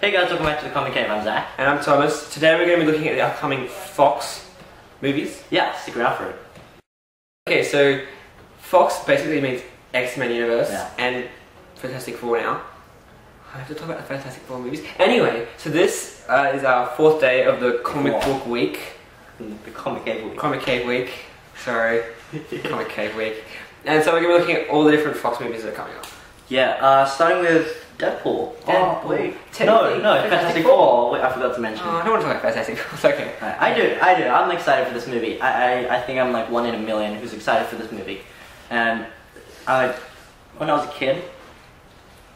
Hey guys, welcome back to the Comicave. I'm Zach. And I'm Thomas. Today we're going to be looking at the upcoming Fox movies. Yeah, stick around for it. Okay, so Fox basically means X-Men Universe and Fantastic Four now. I have to talk about the Fantastic Four movies. Anyway, so this is our 4th day of the comic book week. The Comicave week. Comicave week. Sorry. Comicave week. And so we're going to be looking at all the different Fox movies that are coming up. Yeah, starting with Deadpool. Oh, wait. No, Fantastic Four. Wait, I forgot to mention. Oh, I don't want to talk about Fantastic Four. It's okay. I do. I'm excited for this movie. I think I'm like 1 in a million who's excited for this movie. And when I was a kid,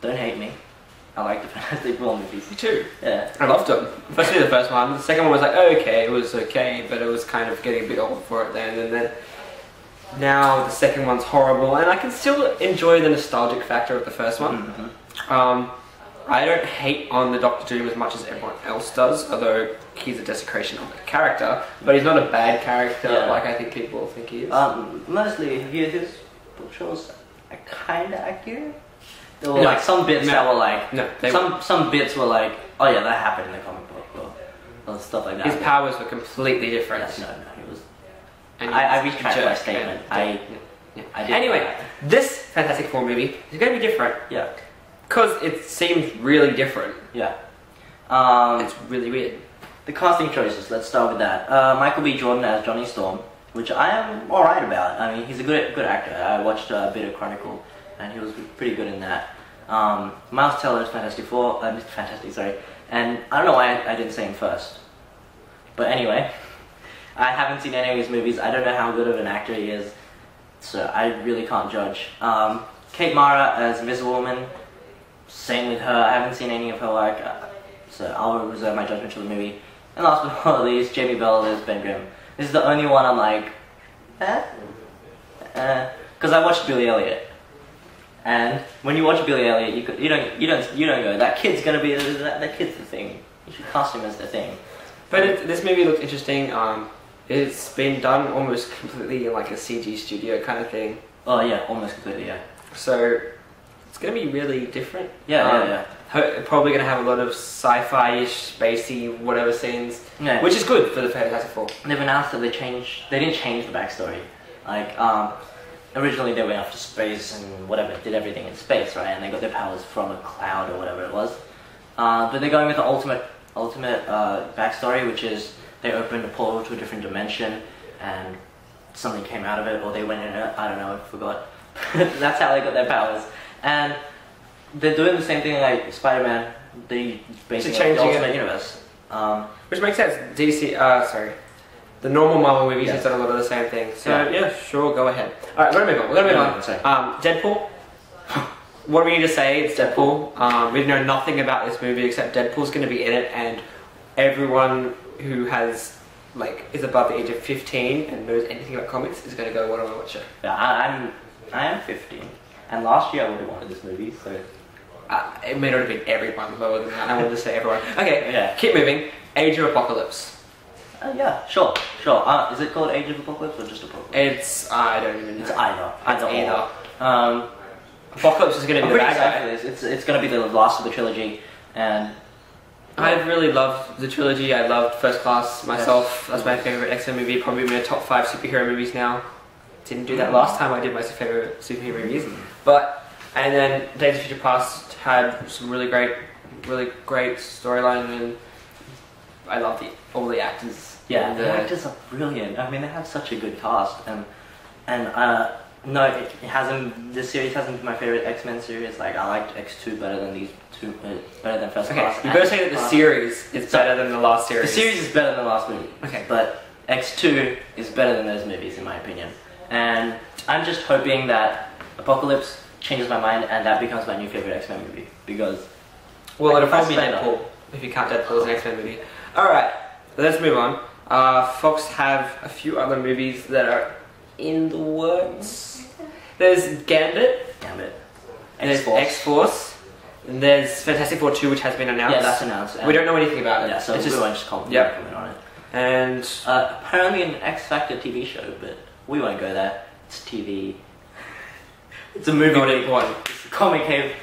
don't hate me, I liked the Fantastic Four movies. Me too. Yeah. I loved them. Especially the first one. The second one was like, oh, okay, it was okay, but it was kind of getting a bit old for it then. And then now the second one's horrible, and I can still enjoy the nostalgic factor of the first one. Mm-hmm. I don't hate on the Doctor Doom as much as everyone else does, although he's a desecration of the character, but he's not a bad character like I think people think he is. Mostly his shows are kind of accurate. There were like some bits that were like, some bits were like, oh yeah, that happened in the comic book, or stuff like that. His powers were completely different. Yes, no, he was. I retract my statement. Anyway, this Fantastic Four movie is going to be different. Yeah. Because it seems really different. Yeah. It's really weird. The casting choices, let's start with that. Michael B. Jordan as Johnny Storm, which I am alright about. I mean, he's a good actor. I watched a bit of Chronicle, and he was pretty good in that. Miles Teller is Fantastic Four, and I don't know why I didn't say him first. But anyway, I haven't seen any of his movies. I don't know how good of an actor he is, so I really can't judge. Kate Mara as Invisible Woman, same with her. I haven't seen any of her work, so I'll reserve my judgment for the movie. And last but not least, Jamie Bell as Ben Grimm. This is the only one I'm like, because I watched Billy Elliot, and when you watch Billy Elliot, you don't go, that kid's gonna be that kid's the thing. You should cast him as the thing. But this movie looks interesting. It's been done almost completely in like a CG studio kind of thing. Oh yeah, almost completely, yeah. So it's going to be really different. Yeah. Probably going to have a lot of sci-fi-ish, spacey, whatever scenes, which is good for the Fantastic Four. They've announced that they didn't change the backstory. Like, originally they went off to space and whatever, did everything in space, right? And they got their powers from a cloud or whatever it was. But they're going with the ultimate backstory, which is they opened a portal to a different dimension and something came out of it, or they went in it, I don't know, I forgot. That's how they got their powers. And they're doing the same thing like Spider-Man. They basically changing the Ultimate Universe. Which makes sense. The normal Marvel movies have done a lot of the same thing. So yeah, sure, go ahead. Alright, we're gonna move on. Deadpool. What do we need to say? It's Deadpool. We know nothing about this movie except Deadpool's going to be in it, and everyone who has is above the age of 15 and knows anything about comics is going to go, "What do I watch it?" Yeah, I am 15, and last year I would have wanted this movie, so it may not have been everyone lower than that. I wanted to say everyone. Okay, keep moving. Age of Apocalypse. Yeah, sure. Is it called Age of Apocalypse or just Apocalypse? It's I don't even know. It's either. Apocalypse is going to be the bad guy. It's going to be the last of the trilogy, and I've really loved the trilogy. I loved First Class myself. That's my favorite X-Men movie. Probably my top 5 superhero movies now. Didn't do that last time I did my favorite superhero movies. And then Days of Future Past had some really great storyline, and I love all the actors. Yeah, the actors are brilliant. I mean, they have such a good cast, and no, it hasn't. This series hasn't been my favorite X-Men series. Like, I liked X2 better than these two, better than First Class. You better say that the series is better than the last series. The series is better than the last movie. Okay, but X2 is better than those movies in my opinion. And I'm just hoping that Apocalypse changes my mind and that becomes my new favorite X-Men movie, because it'll probably be Deadpool if you count Deadpool as an X-Men movie. All right, let's move on. Fox have a few other movies that are in the works. There's Gambit. And there's X-Force. And there's Fantastic Four 2, which has been announced. Yeah, that's announced. We don't know anything about it. Yeah, so we won't just comment on it. And apparently an X Factor TV show, but we won't go there. It's TV. It's a movie. One. It's a Comicave.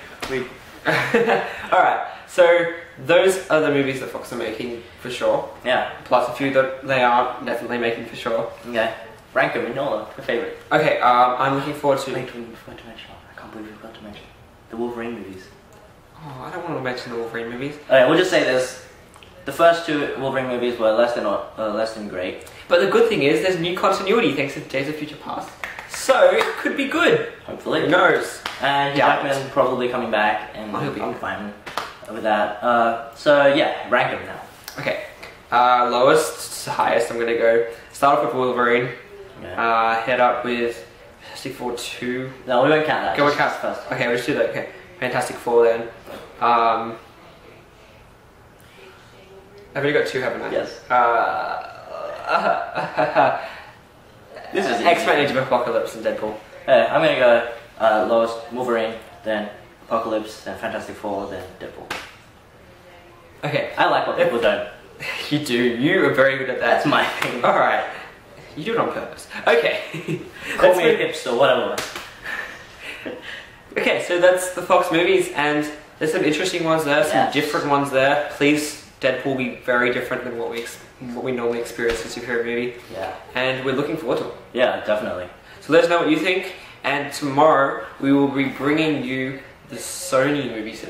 Alright, So those are the movies that Fox are making for sure. Yeah. Plus a few that they are definitely making for sure. Okay. Rank them in order. Your favorite. Okay, I'm looking forward to... Wait, we forgot to mention. I can't believe we forgot to mention the Wolverine movies. Oh, I don't want to mention the Wolverine movies. Okay, we'll just say this. The first two Wolverine movies were less than great. But the good thing is there's new continuity thanks to Days of Future Past. So it could be good. Hopefully. Who knows? And Jackman probably coming back, and I'm fine with that. So yeah, rank them now. Okay. Lowest to highest, I'm gonna go. Start off with Wolverine. Okay. Head up with Fantastic Four 2. No, we won't count that. Go with cast first. Okay, we'll just do that. Okay. Fantastic Four then. I've already got 2, haven't I? Yes. This is X-Men Age of Apocalypse and Deadpool. I'm gonna go lowest Wolverine, then Apocalypse, then Fantastic Four, then Deadpool. Okay. I like what people don't. You do. You are very good at that. That's my thing. Alright. You do it on purpose. Okay. Call me a hipster, whatever. Okay, so that's the Fox movies, and there's some interesting ones there, some different ones there. Please, Deadpool will be very different than what we normally experience in a superhero movie. Yeah. And we're looking forward to it. Yeah, definitely. So let us know what you think, and tomorrow we will be bringing you the Sony movies.